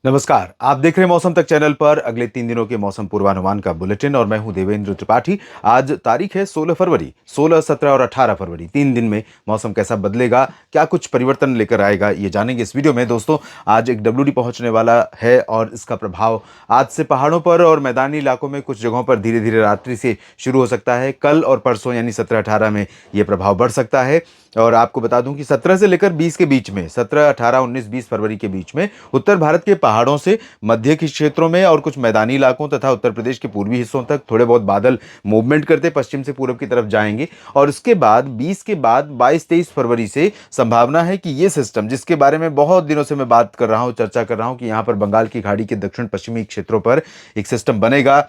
नमस्कार, आप देख रहे हैं मौसम तक चैनल पर अगले 3 दिनों के मौसम पूर्वानुमान का बुलेटिन और मैं हूं देवेंद्र त्रिपाठी। आज तारीख है 16 फरवरी। 16, 17 और 18 फरवरी 3 दिन में मौसम कैसा बदलेगा, क्या कुछ परिवर्तन लेकर आएगा, ये जानेंगे इस वीडियो में। दोस्तों, आज एक डब्ल्यूडी पहुंचने वाला है और इसका प्रभाव आज से पहाड़ों पर और मैदानी इलाकों में कुछ जगहों पर धीरे धीरे रात्रि से शुरू हो सकता है। कल और परसों यानी 17-18 में ये प्रभाव बढ़ सकता है। और आपको बता दूं कि 17 से लेकर 20 के बीच में, 17, 18, 19, 20 फरवरी के बीच में उत्तर भारत के पहाड़ों से मध्य के क्षेत्रों में और कुछ मैदानी इलाकों तथा उत्तर प्रदेश के पूर्वी हिस्सों तक थोड़े बहुत बादल मूवमेंट करते पश्चिम से पूर्व की तरफ जाएंगे। और उसके बाद 20 के बाद 22-23 फरवरी से संभावना है कि ये सिस्टम, जिसके बारे में बहुत दिनों से मैं बात कर रहा हूं, चर्चा कर रहा हूं कि यहां पर बंगाल की खाड़ी के दक्षिण पश्चिमी क्षेत्रों पर एक सिस्टम बनेगा।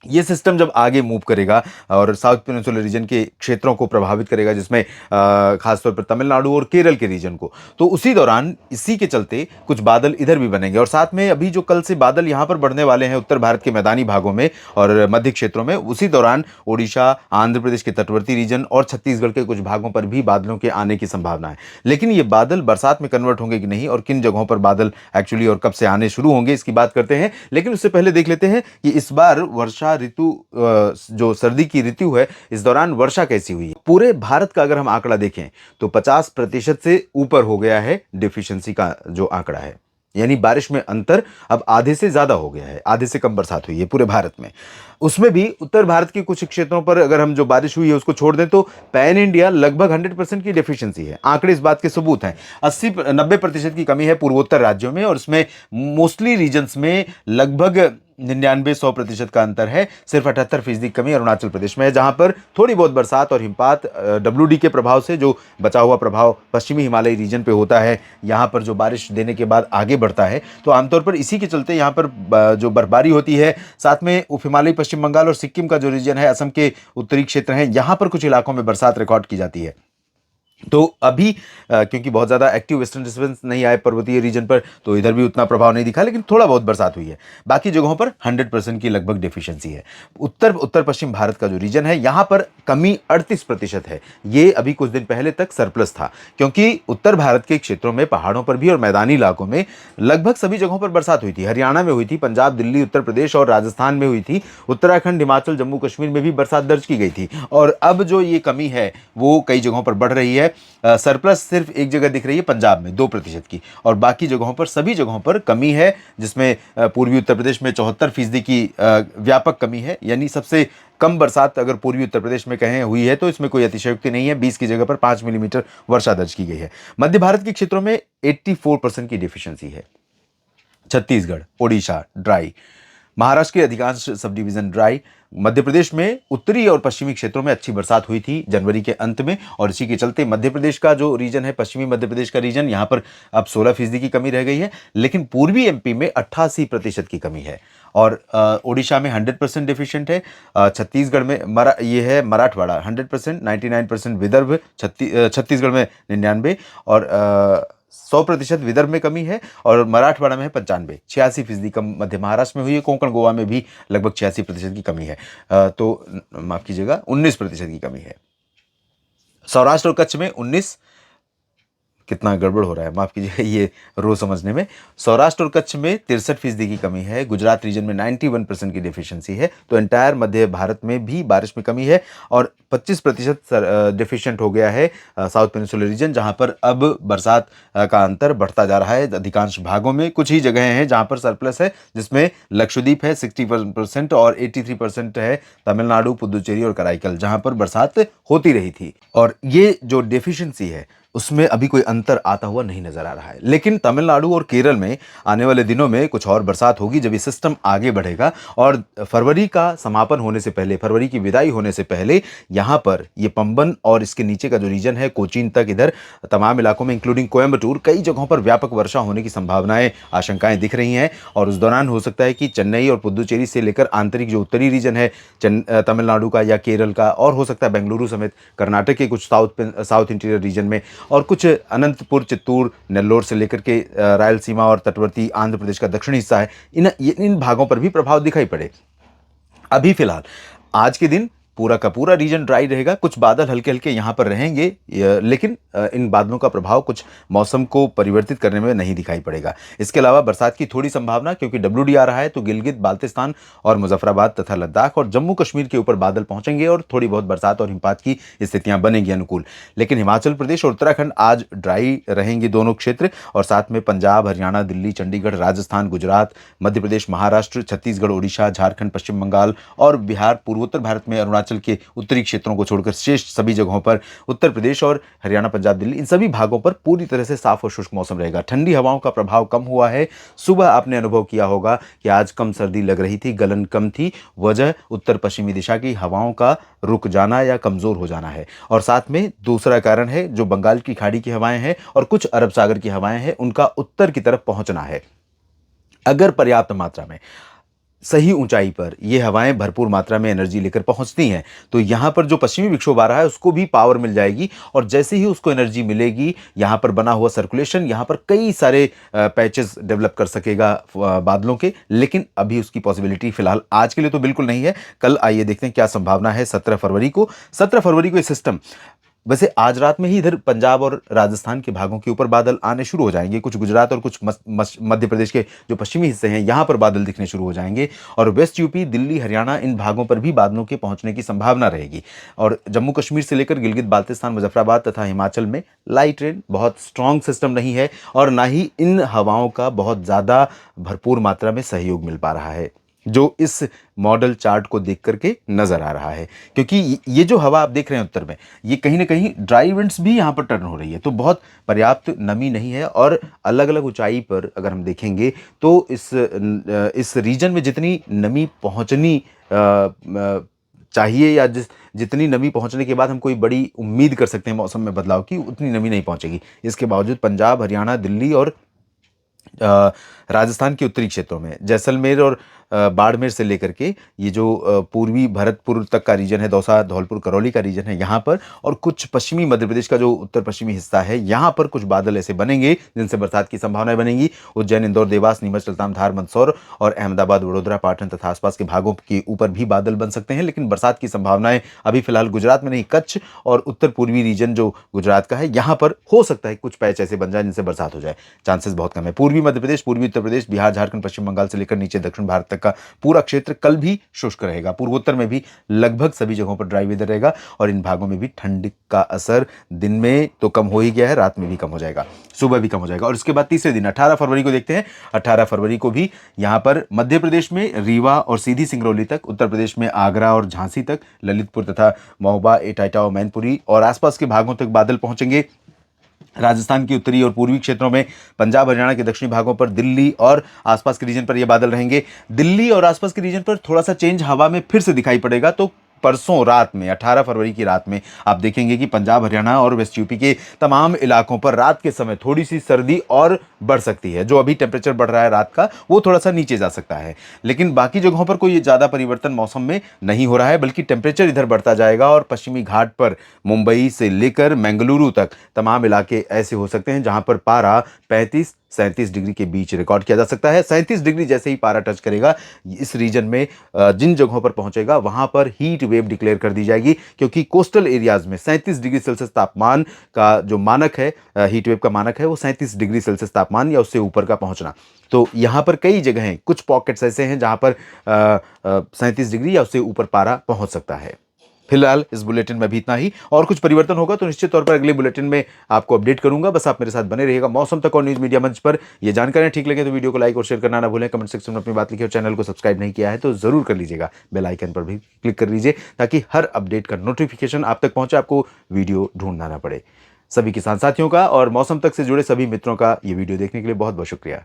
ये सिस्टम जब आगे मूव करेगा और साउथ पेनिनसुलर रीजन के क्षेत्रों को प्रभावित करेगा, जिसमें खासतौर पर तमिलनाडु और केरल के रीजन को, तो उसी दौरान इसी के चलते कुछ बादल इधर भी बनेंगे। और साथ में अभी जो कल से बादल यहां पर बढ़ने वाले हैं उत्तर भारत के मैदानी भागों में और मध्य क्षेत्रों में, उसी दौरान ओडिशा, आंध्र प्रदेश के तटवर्ती रीजन और छत्तीसगढ़ के कुछ भागों पर भी बादलों के आने की संभावना है। लेकिन ये बादल बरसात में कन्वर्ट होंगे कि नहीं और किन जगहों पर बादल एक्चुअली और कब से आने शुरू होंगे, इसकी बात करते हैं। लेकिन उससे पहले देख लेते हैं कि इस बार वर्षा ऋतु, जो सर्दी की ऋतु है, इस दौरान वर्षा कैसी हुई है। पूरे भारत का अगर हम आंकड़ा देखें तो 50% से ऊपर हो गया है डिफिशियंसी का जो आंकड़ा है, यानी बारिश में अंतर अब आधे से ज्यादा हो गया है। आधे से कम बरसात हुई है पूरे भारत में। उसमें भी उत्तर भारत के कुछ क्षेत्रों पर अगर हम जो बारिश हुई है उसको छोड़ दें तो पैन इंडिया लगभग 100% की डेफिशिएंसी है। आंकड़े इस बात के सबूत हैं। 80-90% की कमी है पूर्वोत्तर राज्यों में और इसमें मोस्टली रीजन्स में लगभग 99-100% का अंतर है। सिर्फ 78% कमी अरुणाचल प्रदेश में है, जहां पर थोड़ी बहुत बरसात और हिमपात डब्ल्यूडी के प्रभाव से, जो बचा हुआ प्रभाव पश्चिमी हिमालयी रीजन पे होता है, यहां पर जो बारिश देने के बाद आगे बढ़ता है, तो आमतौर पर इसी के चलते यहां पर जो बर्फबारी होती है। साथ में उप हिमालयी पश्चिम बंगाल और सिक्किम का जो रीजन है, असम के उत्तरी क्षेत्र हैं, यहां पर कुछ इलाकों में बरसात रिकॉर्ड की जाती है। तो अभी क्योंकि बहुत ज़्यादा एक्टिव वेस्टर्न डिस्टर्बेंस नहीं आए पर्वतीय रीजन पर, तो इधर भी उतना प्रभाव नहीं दिखा, लेकिन थोड़ा बहुत बरसात हुई है। बाकी जगहों पर 100% की लगभग डेफिशिएंसी है। उत्तर पश्चिम भारत का जो रीजन है, यहाँ पर कमी 38% है। ये अभी कुछ दिन पहले तक सरप्लस था, क्योंकि उत्तर भारत के क्षेत्रों में, पहाड़ों पर भी और मैदानी इलाकों में लगभग सभी जगहों पर बरसात हुई थी। हरियाणा में हुई थी, पंजाब, दिल्ली, उत्तर प्रदेश और राजस्थान में हुई थी, उत्तराखंड, हिमाचल, जम्मू कश्मीर में भी बरसात दर्ज की गई थी। और अब जो ये कमी है वो कई जगहों पर बढ़ रही है। सरप्लस सिर्फ एक जगह दिख रही है, पंजाब में 2% की, और बाकी जगहों पर, सभी जगहों पर कमी है, जिसमें पूर्वी उत्तर प्रदेश में 74% की व्यापक कमी है। यानी सबसे कम बरसात अगर पूर्वी उत्तर प्रदेश में कहें हुई है तो इसमें कोई अतिशयोक्ति नहीं है। 20 की जगह पर 5 मिलीमीटर वर्षा दर्ज की गई है। मध्य भारत के क्षेत्रों में 84% की डिफिशियंसी है। छत्तीसगढ़, ओडिशा ड्राई, महाराष्ट्र के अधिकांश sub division dry. Madhya Pradesh में उत्तरी और पश्चिमी क्षेत्रों में अच्छी बरसात हुई थी जनवरी के अंत में, और इसी के चलते मध्य प्रदेश का जो रीजन है, पश्चिमी मध्य प्रदेश का रीजन, यहाँ पर अब 16% की कमी रह गई है। लेकिन पूर्वी एमपी में 88% की कमी है। और ओडिशा में 100% डिफिशियंट है। छत्तीसगढ़ में ये है मराठवाड़ा 100%, 99% विदर्भ, छत्तीसगढ़ में 99, और 100% विदर्भ में कमी है, और मराठवाड़ा में है 95। 86% कम मध्य महाराष्ट्र में हुई है। कोंकण गोवा में भी लगभग 86% की कमी है। माफ कीजिएगा, 19% की कमी है। सौराष्ट्र और कच्छ में 19, कितना गड़बड़ हो रहा है, माफ कीजिएगा ये रो समझने में। सौराष्ट्र और कच्छ में 63% की कमी है। गुजरात रीजन में 91% की डेफिशिएंसी है। तो एंटायर मध्य भारत में भी बारिश में कमी है, और 25% डेफिशिएंट हो गया है साउथ पेनिनसुलर रीजन, जहां पर अब बरसात का अंतर बढ़ता जा रहा है अधिकांश भागों में। कुछ ही जगह हैं जहां पर सरप्लस है, जिसमें लक्षद्वीप है 60% और 83% है तमिलनाडु, पुदुचेरी और कराईकल, जहां पर बरसात होती रही थी। और ये जो डेफिशिएंसी है उसमें अभी कोई अंतर आता हुआ नहीं नजर आ रहा है। लेकिन तमिलनाडु और केरल में आने वाले दिनों में कुछ और बरसात होगी जब ये सिस्टम आगे बढ़ेगा। और फरवरी का समापन होने से पहले, फरवरी की विदाई होने से पहले, यहाँ पर ये पंबन और इसके नीचे का जो रीजन है, कोचीन तक, इधर तमाम इलाकों में इंक्लूडिंग कोयम्बटूर, कई जगहों पर व्यापक वर्षा होने की संभावनाएं, आशंकाएं दिख रही हैं। और उस दौरान हो सकता है कि चेन्नई और पुदुचेरी से लेकर आंतरिक जो उत्तरी रीजन है तमिलनाडु का या केरल का, और हो सकता है बेंगलुरु समेत कर्नाटक के कुछ साउथ इंटीरियर रीजन में, और कुछ अनंतपुर, चित्तूर, नेल्लोर से लेकर के रायलसीमा और तटवर्ती आंध्र प्रदेश का दक्षिणी हिस्सा है, इन भागों पर भी प्रभाव दिखाई पड़े। अभी फिलहाल आज के दिन पूरा का पूरा रीजन ड्राई रहेगा। कुछ बादल हल्के हल्के यहाँ पर रहेंगे, लेकिन इन बादलों का प्रभाव कुछ मौसम को परिवर्तित करने में नहीं दिखाई पड़ेगा। इसके अलावा बरसात की थोड़ी संभावना, क्योंकि WD आ रहा है, तो गिलगित बाल्टिस्तान और मुजफ्फराबाद तथा लद्दाख और जम्मू कश्मीर के ऊपर बादल पहुंचेंगे और थोड़ी बहुत बरसात और हिमपात की स्थितियां बनेंगी अनुकूल। लेकिन हिमाचल प्रदेश और उत्तराखंड आज ड्राई रहेंगे दोनों क्षेत्र, और साथ में पंजाब, हरियाणा, दिल्ली, चंडीगढ़, राजस्थान, गुजरात, मध्य प्रदेश, महाराष्ट्र, छत्तीसगढ़, ओडिशा, झारखंड, पश्चिम बंगाल और बिहार, पूर्वोत्तर भारत में अरुणाचल के उत्तरी क्षेत्रों को छोड़कर शेष सभी जगहों पर, उत्तर प्रदेश और हरियाणा, पंजाब, दिल्ली, इन सभी भागों पर पूरी तरह से साफ और शुष्क मौसम रहेगा। ठंडी हवाओं का प्रभाव कम हुआ है। सुबह आपने अनुभव किया होगा कि आज कम सर्दी लग रही थी, गलन कम थी। वजह उत्तर पश्चिमी दिशा की हवाओं का रुक जाना या कमजोर हो जाना है। और साथ में दूसरा कारण है जो बंगाल की खाड़ी की हवाएं हैं और कुछ अरब सागर की हवाएं हैं, उनका उत्तर की तरफ पहुंचना है। अगर पर्याप्त मात्रा में सही ऊंचाई पर ये हवाएं भरपूर मात्रा में एनर्जी लेकर पहुंचती हैं, तो यहां पर जो पश्चिमी विक्षोभ आ रहा है उसको भी पावर मिल जाएगी। और जैसे ही उसको एनर्जी मिलेगी, यहां पर बना हुआ सर्कुलेशन यहां पर कई सारे पैचेस डेवलप कर सकेगा बादलों के। लेकिन अभी उसकी पॉसिबिलिटी फिलहाल आज के लिए तो बिल्कुल नहीं है। कल आइए देखते हैं क्या संभावना है 17 फरवरी को। 17 फरवरी को ये सिस्टम, वैसे आज रात में ही इधर पंजाब और राजस्थान के भागों के ऊपर बादल आने शुरू हो जाएंगे। कुछ गुजरात और कुछ मध्य प्रदेश के जो पश्चिमी हिस्से हैं यहां पर बादल दिखने शुरू हो जाएंगे। और वेस्ट यूपी, दिल्ली, हरियाणा, इन भागों पर भी बादलों के पहुंचने की संभावना रहेगी। और जम्मू कश्मीर से लेकर गिलगित बाल्टिस्तान, मुजफ्फराबाद तथा हिमाचल में लाइट रेन, बहुत स्ट्रांग सिस्टम नहीं है और ना ही इन हवाओं का बहुत ज़्यादा भरपूर मात्रा में सहयोग मिल पा रहा है, जो इस मॉडल चार्ट को देख करके नजर आ रहा है। क्योंकि ये जो हवा आप देख रहे हैं उत्तर में, ये कहीं ना कहीं ड्राई विंड्स भी यहाँ पर टर्न हो रही है, तो बहुत पर्याप्त नमी नहीं है। और अलग अलग ऊंचाई पर अगर हम देखेंगे तो इस रीजन में जितनी नमी पहुंचनी चाहिए, या जितनी नमी पहुंचने के बाद हम कोई बड़ी उम्मीद कर सकते हैं मौसम में बदलाव की, उतनी नमी नहीं पहुंचेगी। इसके बावजूद पंजाब, हरियाणा, दिल्ली और राजस्थान के उत्तरी क्षेत्रों में, जैसलमेर और बाड़मेर से लेकर के ये जो पूर्वी भरतपुर तक का रीजन है, दौसा, धौलपुर, करौली का रीजन है यहाँ पर, और कुछ पश्चिमी मध्य प्रदेश का जो उत्तर पश्चिमी हिस्सा है, यहाँ पर कुछ बादल ऐसे बनेंगे जिनसे बरसात की संभावनाएं बनेंगी। उज्जैन, इंदौर, देवास, नीमच, सुल्तान, धार, मंदसौर और अहमदाबाद, वडोदरा, पाटन तथा आसपास के भागों के ऊपर भी बादल बन सकते हैं। लेकिन बरसात की संभावनाएं अभी फिलहाल गुजरात में नहीं, कच्छ और उत्तर पूर्वी रीजन जो गुजरात का है, यहाँ पर हो सकता है कुछ पैच ऐसे बन जाए जिनसे बरसात हो जाए। चांसेस बहुत कम है। पूर्वी मध्य प्रदेश, पूर्वी उत्तर प्रदेश, बिहार, झारखंड, पश्चिम बंगाल से लेकर नीचे दक्षिण भारत तक का पूरा क्षेत्र कल भी शुष्क रहेगा। पूर्वोत्तर में भी लगभग सभी जगहों पर ड्राई वेदर रहेगा और इन भागों में भी ठंड का असर दिन में तो कम हो ही गया है, रात में भी कम हो जाएगा, सुबह भी कम हो जाएगा। और इसके बाद तीसरे दिन 18 फरवरी को देखते हैं। 18 फरवरी को भी यहां पर मध्य प्रदेश में रीवा और सीधी सिंगरौली तक, उत्तर प्रदेश में आगरा और झांसी तक, ललितपुर तथा महोबा, एटाटा और मैनपुरी और आसपास के भागों तक बादल पहुंचेंगे। राजस्थान की उत्तरी और पूर्वी क्षेत्रों में, पंजाब, हरियाणा के दक्षिणी भागों पर, दिल्ली और आसपास के रीजन पर ये बादल रहेंगे। दिल्ली और आसपास के रीजन पर थोड़ा सा चेंज हवा में फिर से दिखाई पड़ेगा। तो परसों रात में, 18 फरवरी की रात में आप देखेंगे कि पंजाब, हरियाणा और वेस्ट यूपी के तमाम इलाकों पर रात के समय थोड़ी सी सर्दी और बढ़ सकती है। जो अभी टेम्परेचर बढ़ रहा है रात का, वो थोड़ा सा नीचे जा सकता है। लेकिन बाकी जगहों पर कोई ज़्यादा परिवर्तन मौसम में नहीं हो रहा है, बल्कि टेम्परेचर इधर बढ़ता जाएगा। और पश्चिमी घाट पर मुंबई से लेकर बेंगलुरु तक तमाम इलाके ऐसे हो सकते हैं जहां पर पारा 35-37 डिग्री के बीच रिकॉर्ड किया जा सकता है। 37 डिग्री जैसे ही पारा टच करेगा, इस रीजन में जिन जगहों पर पहुंचेगा वहां पर हीट वेव डिक्लेयर कर दी जाएगी, क्योंकि कोस्टल एरियाज में 37 डिग्री सेल्सियस तापमान का जो मानक है, हीट वेव का मानक है, वो 37 डिग्री सेल्सियस तापमान या उससे ऊपर का पहुंचना। तो यहां पर कई जगह हैं, कुछ पॉकेट्स ऐसे हैं जहां पर 37 डिग्री या उससे ऊपर पारा पहुंच सकता है। फिलहाल इस बुलेटिन में भी इतना ही, और कुछ परिवर्तन होगा तो निश्चित तौर पर अगले बुलेटिन में आपको अपडेट करूंगा। बस आप मेरे साथ बने रहिएगा मौसम तक और न्यूज मीडिया मंच पर। ये जानकारियां ठीक लगे तो वीडियो को लाइक और शेयर करना ना भूलें। कमेंट सेक्शन में अपनी बात लिखिए और चैनल को सब्सक्राइब नहीं किया है तो जरूर कर लीजिएगा। बेल आइकन पर भी क्लिक कर लीजिए ताकि हर अपडेट का नोटिफिकेशन आप तक पहुंचे, आपको वीडियो ढूंढना ना पड़े। सभी किसान साथियों का और मौसम तक से जुड़े सभी मित्रों का ये वीडियो देखने के लिए बहुत बहुत शुक्रिया।